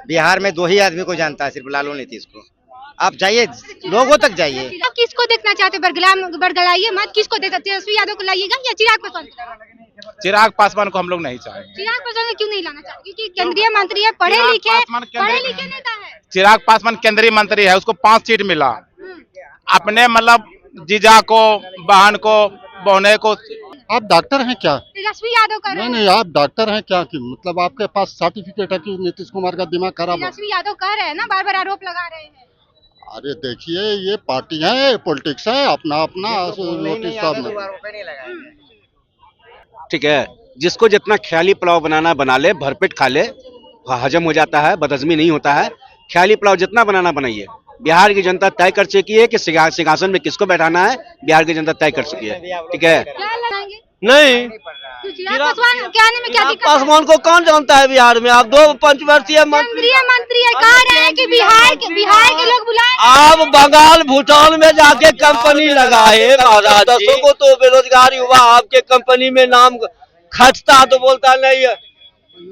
बिहार में 2 ही आदमी को जानता है, सिर्फ लालू नीतीश को। आप जाइए, लोगों तक जाइए। आप किसको देखना चाहते हैं? बरगलाइए मत, किसको देते? तेजस्वी यादव को लाइएगा या चिराग पासवान? चिराग पासवान को हम लोग नहीं चाहेंगे। चिराग पासवान क्यों नहीं लाना चाहते? क्योंकि केंद्रीय मंत्री है, पढ़े लिखे नेता है। चिराग पासवान केंद्रीय मंत्री है, उसको 5 सीट मिला। अपने मतलब जीजा को, बहन को, बहने को। आप डॉक्टर हैं क्या? तेजस्वी यादव कर रहे हैं। नहीं, आप डॉक्टर हैं क्या? कि मतलब आपके पास सर्टिफिकेट है कि नीतीश कुमार का दिमाग खराब है? तेजस्वी यादव कह रहे हैं ना, बार बार आरोप लगा रहे हैं। अरे देखिए, ये पार्टी है, पॉलिटिक्स है, अपना अपना नोटिस सब। ठीक है, जिसको जितना ख्याली पुलाव बनाना बना ले, भरपेट खा ले, हजम हो जाता है, बदहजमी नहीं होता है। ख्याली पुलाव जितना बनाना बनाइए। बिहार की जनता तय कर चुकी है कि सिंहासन में किसको बैठाना है। बिहार की जनता तय कर चुकी है। ठीक है, क्या लगाएंगे? नहीं चिराग पासवान के आने में क्या दिक्कत है? पासवान को कौन जानता है बिहार में? आप 2 पंचवर्षीय केंद्रीय मंत्री है, कह रहे हैं कि बिहार के लोग बुलाए। आप बंगाल भूटान में जाके कंपनी लगाए महाराज। दसों को तो बेरोजगार युवा आपके कंपनी में नाम खर्चता तो बोलता नहीं है।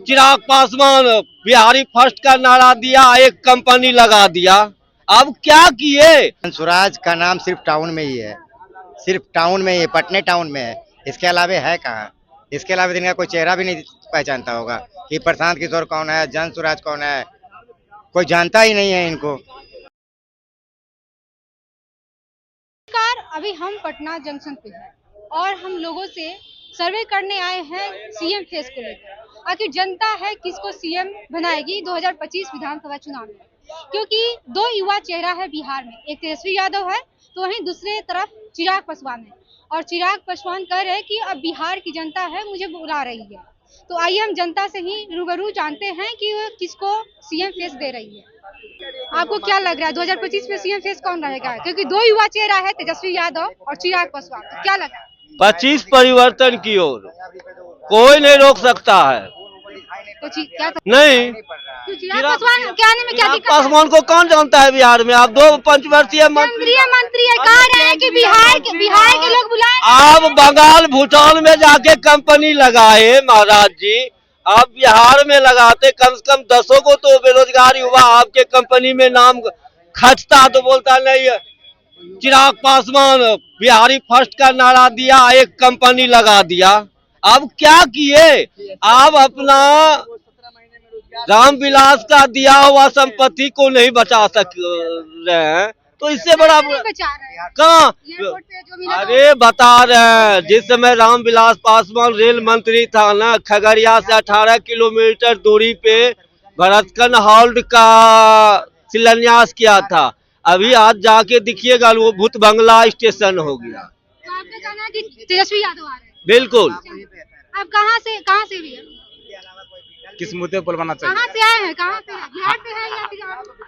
चिराग पासवान बिहारी फर्स्ट का नारा दिया, एक कंपनी लगा दिया। अब क्या किए? स्वराज का नाम सिर्फ टाउन में ही है, सिर्फ टाउन में ही है, पटने टाउन में है। इसके अलावा है कहाँ? इसके अलावा इनका कोई चेहरा भी नहीं पहचानता होगा कि प्रशांत किशोर कौन है, जन स्वराज कौन है, कोई जानता ही नहीं है इनको। अभी हम पटना जंक्शन पे हैं और हम लोगों से सर्वे करने आए हैं सीएम फेस को लेकर। आखिर जनता है किसको सीएम बनाएगी 2025 विधानसभा चुनाव में, क्योंकि 2 युवा चेहरा है बिहार में। एक तेजस्वी यादव है तो वहीं दूसरे तरफ चिराग पासवान है, और चिराग पासवान कह रहे हैं कि अब बिहार की जनता है मुझे बुला रही है। तो आइए हम जनता से ही रूबरू जानते हैं कि वो किसको सीएम फेस दे रही है। आपको क्या लग रहा है 2025 में सीएम फेस कौन रहेगा? क्योंकि 2 युवा चेहरा है, तेजस्वी यादव और चिराग पासवान। तो क्या लग रहा है? 25 परिवर्तन की ओर कोई नहीं रोक सकता है। तो क्या नहीं, तो चिराग पासवान के आने में क्या दिक्कत है? पासवान को कौन जानता है बिहार में? आप 2 पंचवर्षीय केंद्रीय मंत्री है, कह रहे हैं कि बिहार के लोग बुलाए। आप बंगाल भूटान में जाके कंपनी लगाए महाराज जी। आप बिहार में लगाते, कम से कम 10 को तो बेरोजगार युवा आपके कंपनी में नाम खर्चता तो बोलता नहीं है। चिराग पासवान बिहारी फर्स्ट का नारा दिया, एक कंपनी लगा दिया। अब क्या किए? आप अपना रामविलास का दिया हुआ संपत्ति को नहीं बचा सक रहे हैं, तो इससे बड़ा कहाँ? अरे बता रहे हैं, जिस समय रामविलास पासवान रेल मंत्री था ना, खगड़िया से 18 किलोमीटर दूरी पे भरतकन हॉल्ट का शिलान्यास किया था। अभी आज जाके दिखिएगा, वो भूत बंगला स्टेशन हो गया। तो आपका कहना है कि तेजस्वी यादव आ रहे हैं? बिल्कुल। आप कहाँ से भी है? किस मुद्दे पर बोलना चाहिए? कहाँ से आए हैं? कहाँ से है? बिहार से है या फिर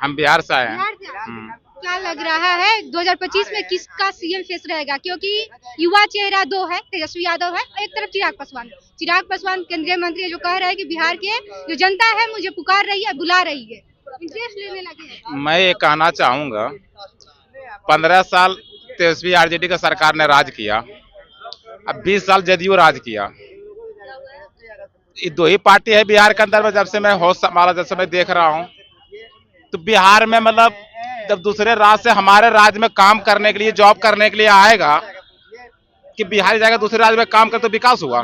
हम बिहार से आए हैं। बिहार से आए हैं? क्या लग रहा है 2025 में किसका सीएम फेस रहेगा? क्योंकि युवा चेहरा 2 है, तेजस्वी यादव है, एक तरफ चिराग पासवान। चिराग पासवान केंद्रीय मंत्री है, जो कह रहे हैं कि बिहार के जो जनता है मुझे पुकार रही है, बुला रही है, इंटरेस्ट लेने लगे हैं। मैं ये कहना चाहूंगा, 15 साल तेजस्वी आरजेडी का सरकार ने राज किया, अब 20 साल जदयू राज किया। ये 2 ही पार्टी है बिहार के अंदर में। जब से मैं होश संभाला, जब से मैं देख रहा हूँ, तो बिहार में मतलब जब दूसरे राज्य से हमारे राज्य में काम करने के लिए, जॉब करने के लिए आएगा, कि बिहारी जाएगा दूसरे राज्य में काम कर, तो विकास हुआ।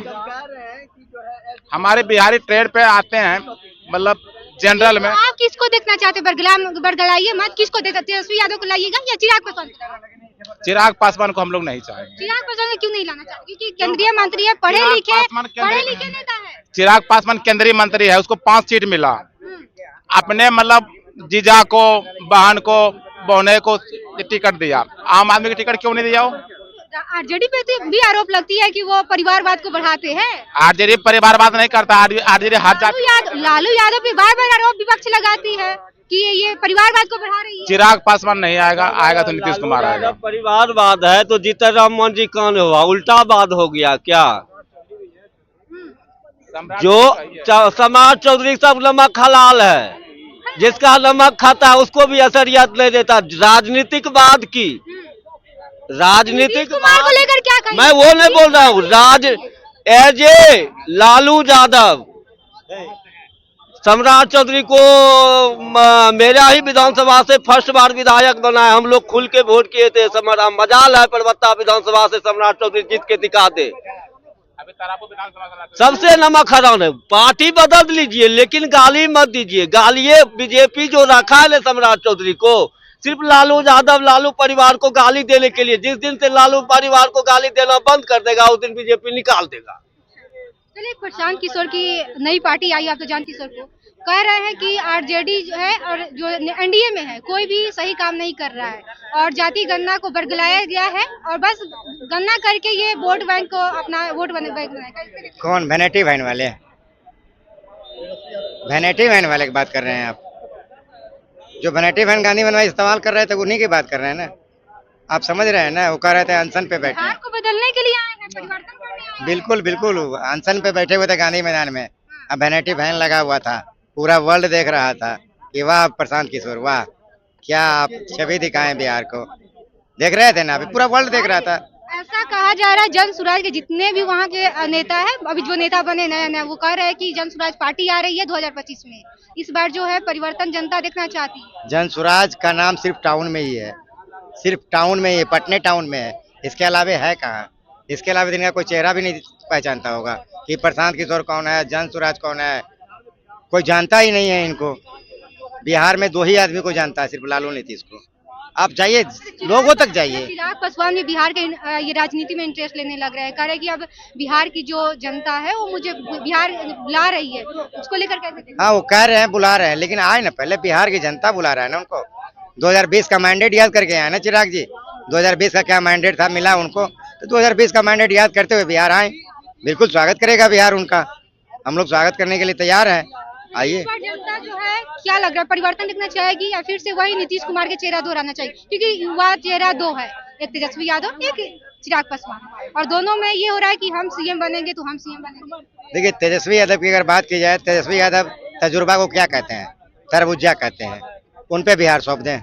हमारे बिहारी ट्रेड पे आते हैं, मतलब जनरल में। आप किसको देखना चाहते हैं? बरगलाइए मत, किसको देते? तेजस्वी यादव को लाइएगा या चिराग पासवान? चिराग पासवान को हम लोग नहीं चाहेंगे। चिराग पासवान क्यों नहीं लाना चाहते? क्योंकि केंद्रीय मंत्री है, पढ़े लिखे नेता है। चिराग पासवान केंद्रीय मंत्री है, उसको 5 सीट मिला। अपने मतलब जीजा को, बहन को, बहने को टिकट दिया। आम आदमी को टिकट क्यों नहीं दिया? आरजेडी पे तो भी आरोप लगती है कि वो परिवारवाद को बढ़ाते हैं। आरजेडी परिवारवाद नहीं करता। आरजेडी लालू यादव भी बार-बार आरोप विपक्ष लगाती है कि ये परिवारवाद को बढ़ा रही है। चिराग पासवान नहीं आएगा, आएगा तो नीतीश कुमार आएगा। परिवारवाद है तो जीतन राम जी कौन हुआ? उल्टा वाद हो गया क्या? जो समाज चौधरी सब नमक हलाल है, जिसका नमक खाता है उसको भी असरियत नहीं देता। राजनीतिकवाद की को लेकर क्या मैं वो नहीं बोल रहा हूँ। लालू यादव सम्राट चौधरी को मेरा ही विधानसभा से फर्स्ट बार विधायक बना है। हम लोग खुल के वोट किए थे। मजाल है परबत्ता विधानसभा से सम्राट चौधरी जीत के दिखा दे। अभी तरापुर विधानसभा सबसे नमक हराम है। पार्टी बदल लीजिए लेकिन गाली मत दीजिए। गालिए बीजेपी जो रखा है सम्राट चौधरी को सिर्फ लालू यादव लालू परिवार को गाली देने के लिए। जिस दिन से लालू परिवार को गाली देना बंद कर देगा उस दिन बीजेपी निकाल देगा। चलिए, प्रशांत किशोर की नई पार्टी आई, आप तो जानते किशोर को कह रहे हैं कि आरजेडी जो है और जो एनडीए में है कोई भी सही काम नहीं कर रहा है और जाति गणना को बरगलाया गया है और बस गणना करके ये वोट बैंक को अपना वोट बैंक बनाएगा। कौन वैनिटी वैन वाले? वैनिटी वैन वाले की बात कर रहे हैं आप? जो वैनिटी वैन गांधी बनवाई इस्तेमाल कर रहे थे उन्हीं की बात कर रहे हैं ना। आप समझ रहे हैं ना, वो कह रहे थे अनशन पे बैठे बिहार को बदलने के लिए आए हैं, परिवर्तन करने आए हैं। बिल्कुल बिल्कुल अनशन पे बैठे हुए थे गांधी मैदान में। अब वैनिटी वैन लगा हुआ था, पूरा वर्ल्ड देख रहा था कि वाह प्रशांत किशोर वाह, क्या आप छवि दिखाएं बिहार को। देख रहे थे ना, अभी पूरा वर्ल्ड देख रहा था। ऐसा कहा जा रहा है जन स्वराज के जितने भी वहाँ के नेता है, अभी जो नेता बने नया नया, वो कह रहे हैं कि जन स्वराज पार्टी आ रही है 2025 में। इस बार जो है परिवर्तन जनता देखना चाहती है। जन स्वराज का नाम सिर्फ टाउन में ही है, सिर्फ टाउन में ही है, पटने टाउन में है। इसके अलावा है कहाँ? इसके अलावा इनका कोई चेहरा भी नहीं पहचानता होगा कि प्रशांत किशोर कौन है, जन स्वराज कौन है। कोई जानता ही नहीं है इनको। बिहार में 2 ही आदमी को जानता है, सिर्फ लालू नीतीश को। आप जाइए, लोगों तक जाइए। चिराग पासवान भी बिहार के ये राजनीति में इंटरेस्ट लेने लग रहे हैं। कह रहे हैं कि अब बिहार की जो जनता है वो मुझे बिहार बुला रही है, उसको लेकर कैसे देखते हैं? हाँ, वो कह रहे हैं बुला रहे हैं, लेकिन आए ना, पहले बिहार की जनता बुला रहा है ना उनको। 2020 का मैंडेट याद करके आए ना चिराग जी। 2020 का क्या मैंडेट था मिला उनको, तो 2020 का मैंडेट याद करते हुए बिहार आए। बिल्कुल स्वागत करेगा बिहार उनका, हम लोग स्वागत करने के लिए तैयार हैं। आइए। इस बार जनता जो है क्या लग रहा है, परिवर्तन देखना चाहेगी या फिर से वही नीतीश कुमार के चेहरा दोहराना चाहिए? क्योंकि युवा चेहरा 2 है, एक तेजस्वी यादव एक चिराग पासवान, और दोनों में ये हो रहा है कि हम सीएम बनेंगे तो हम सीएम बनेंगे। देखिए, तेजस्वी यादव की अगर बात की जाए, तेजस्वी यादव तजुर्बा को क्या कहते हैं? तरबूजा कहते हैं। उन पे बिहार सौंप दें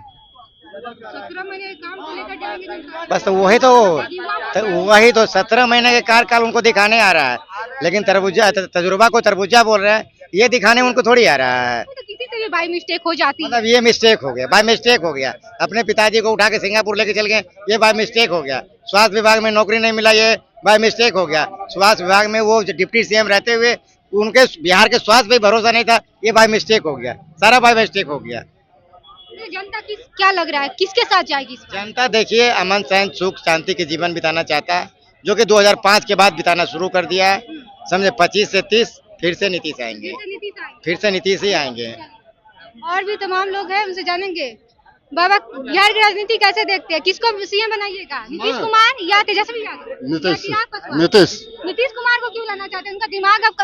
17 महीने काम को लेकर जाएंगे जनता। बस, तो वही तो 17 महीने के कार्यकाल उनको दिखाने आ रहा है, लेकिन तजुर्बा को तरबूजा बोल रहे हैं, ये दिखाने उनको थोड़ी आ रहा है। तो किसी से भी बाई मिस्टेक हो जाती है। मतलब ये मिस्टेक हो गया, बाय मिस्टेक हो गया। अपने पिताजी को उठा के सिंगापुर लेके चल गए, ये बाय मिस्टेक हो गया। स्वास्थ्य विभाग में नौकरी नहीं मिला, ये बाय मिस्टेक हो गया। स्वास्थ्य विभाग में वो डिप्टी सीएम रहते हुए उनके बिहार के स्वास्थ्य पे भरोसा नहीं था, ये बाय मिस्टेक हो गया, सारा बाय मिस्टेक हो गया। जनता की क्या लग रहा है, किसके साथ जाएगी इस बार? जनता देखिए अमन सहन सुख शांति के जीवन बिताना चाहता है, जो कि 2005 के बाद बिताना शुरू कर दिया है। समझे, 25 से 30 फिर से नीतीश आएंगे, फिर से नीतीश ही आएंगे। और भी तमाम लोग हैं, उनसे जानेंगे। बाबा, बिहार की राजनीति कैसे देखते हैं? किसको सीएम बनाइएगा, नीतीश कुमार या तेजस्वी यादव? नीतीश कुमार को क्यों लाना चाहते हैं? उनका दिमाग अब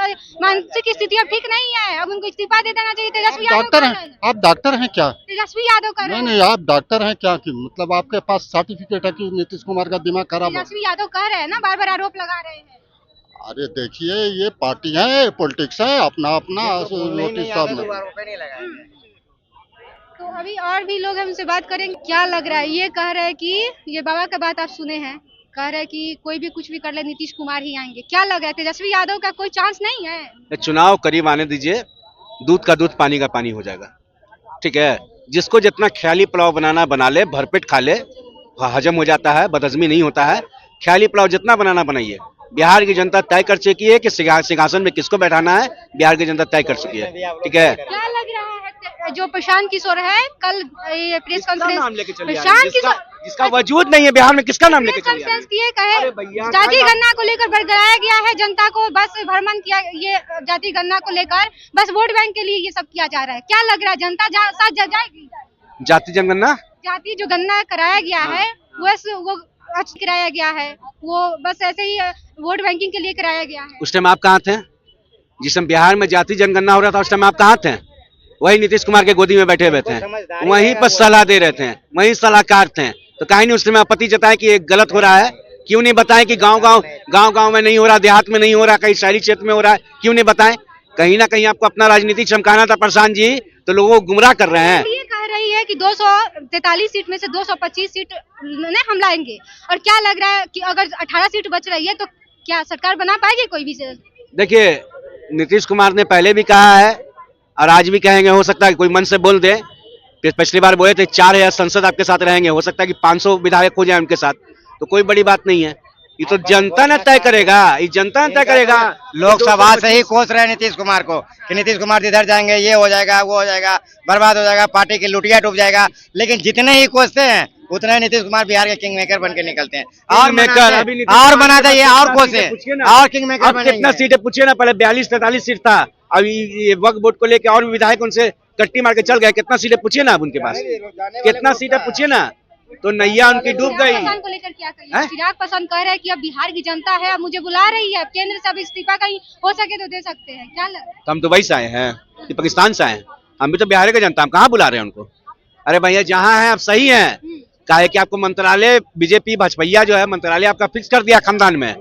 मानसिक स्थिति अब ठीक नहीं है, अब उनको इस्तीफा दे देना चाहिए। तेजस्वी यादव डॉक्टर हैं आप? डॉक्टर हैं क्या? तेजस्वी यादव कर रहे हैं। नहीं, आप डॉक्टर हैं क्या? कि मतलब आपके पास सर्टिफिकेट है कि नीतीश कुमार का दिमाग खराब है? तेजस्वी यादव कह रहे हैं ना, बार बार आरोप लगा रहे हैं। अरे देखिए, ये पार्टी है, पॉलिटिक्स है, अपना अपना नोटिस साहब में। तो अभी और भी लोग हैं, उनसे बात करेंगे। क्या लग रहा है? ये कह रहे हैं कि ये बाबा का बात आप सुने हैं, कह रहे हैं कि कोई भी कुछ भी कर ले नीतीश कुमार ही आएंगे। क्या लग रहा है, तेजस्वी यादव का कोई चांस नहीं है? चुनाव करीब आने दीजिए, दूध का दूध पानी का पानी हो जाएगा। ठीक है, जिसको जितना ख्याली पुलाव बनाना बना ले, भरपेट खा ले, हजम हो जाता है, बदहजमी नहीं होता है। ख्याली पुलाव जितना बनाना बनाइए। बिहार की जनता तय कर चुकी है कि सिंहासन में किसको बैठाना है, बिहार की जनता तय कर चुकी है। ठीक है, क्या लग रहा है जो प्रशांत किशोर है, कल ये प्रेस कॉन्फ्रेंस प्रशांत किशोर जिसका वजूद नहीं है बिहार में, किसका नाम लेके चलिए? कॉन्फ्रेंस किए, कहे जाति गणना को लेकर बरगलाया गया है जनता को, बस भ्रमण किया ये जाति गणना को लेकर, बस वोट बैंक के लिए ये सब किया जा रहा है। क्या लग रहा है, जनता साथ जाएगी? जाति जनगणना, जाति जो गणना कराया गया है वो कराया गया है, वो बस ऐसे ही वोट बैंकिंग के लिए कराया गया है। उस टाइम आप कहाँ थे? जिस टाइम बिहार में जाति जनगणना हो रहा था, उस टाइम आप कहाँ थे? वही नीतीश कुमार के गोदी में बैठे हुए थे, वहीं पर सलाह दे रहे थे, वहीं सलाहकार थे। तो कहीं नहीं उस समय आपत्ति जताए कि ये गलत हो रहा है? क्यों नहीं बताएं कि गांव में नहीं हो रहा, देहात में नहीं हो रहा, कहीं शहरी क्षेत्र में हो रहा है? क्यों नहीं बताएं? कहीं ना कहीं आपको अपना राजनीति चमकाना था प्रशांत जी, तो लोगों को गुमराह कर रहे हैं। ये कह रही है कि 243 सीट में से 225 सीट हम लाएंगे, और क्या लग रहा है कि अगर 18 सीट बच रही है तो क्या सरकार बना पाएगी कोई भी? देखिए, नीतीश कुमार ने पहले भी कहा है और आज भी कहेंगे, हो सकता है कोई मन से बोल दे। पिछली बार बोले थे 4000 सांसद आपके साथ रहेंगे, हो सकता है कि 500 विधायक हो जाए उनके साथ, तो कोई बड़ी बात नहीं है। ये तो जनता ने तय करेगा, ये जनता ने तय करेगा। लोकसभा से ही कोस रहे नीतीश कुमार को कि नीतीश कुमार जिधर जाएंगे ये हो जाएगा, वो हो जाएगा, बर्बाद हो जाएगा, पार्टी की लुटिया डूब जाएगा। लेकिन जितने ही कोसते हैं उतने ही नीतीश कुमार बिहार के किंग मेकर बन के निकलते हैं। और बनाते ये और कोसे और किंग मेकर अब कितना सीटें पूछिए ना, पहले 42-43 सीट था, अब ये वक्फ बोर्ड को लेकर और भी विधायक उनसे कट्टी मार के चल गए। कितना सीटें पूछिए ना अब उनके पास, कितना सीटें पूछिए ना, तो नैया उनकी डूब गई। को लेकर क्या कहिए? चिराग पासवान कह रहे हैं कि अब बिहार की जनता है, अब मुझे बुला रही है, केंद्र से अब इस्तीफा कहीं हो सके तो दे सकते हैं, क्या लगता है? तो हम दुबई से आए हैं कि पाकिस्तान से आए हैं? हम भी तो बिहार के जनता, हम कहाँ बुला रहे हैं उनको? अरे भैया जहाँ है आप सही है, काहे कि आपको मंत्रालय बीजेपी भाजपा जो है मंत्रालय आपका फिक्स कर दिया खानदान में।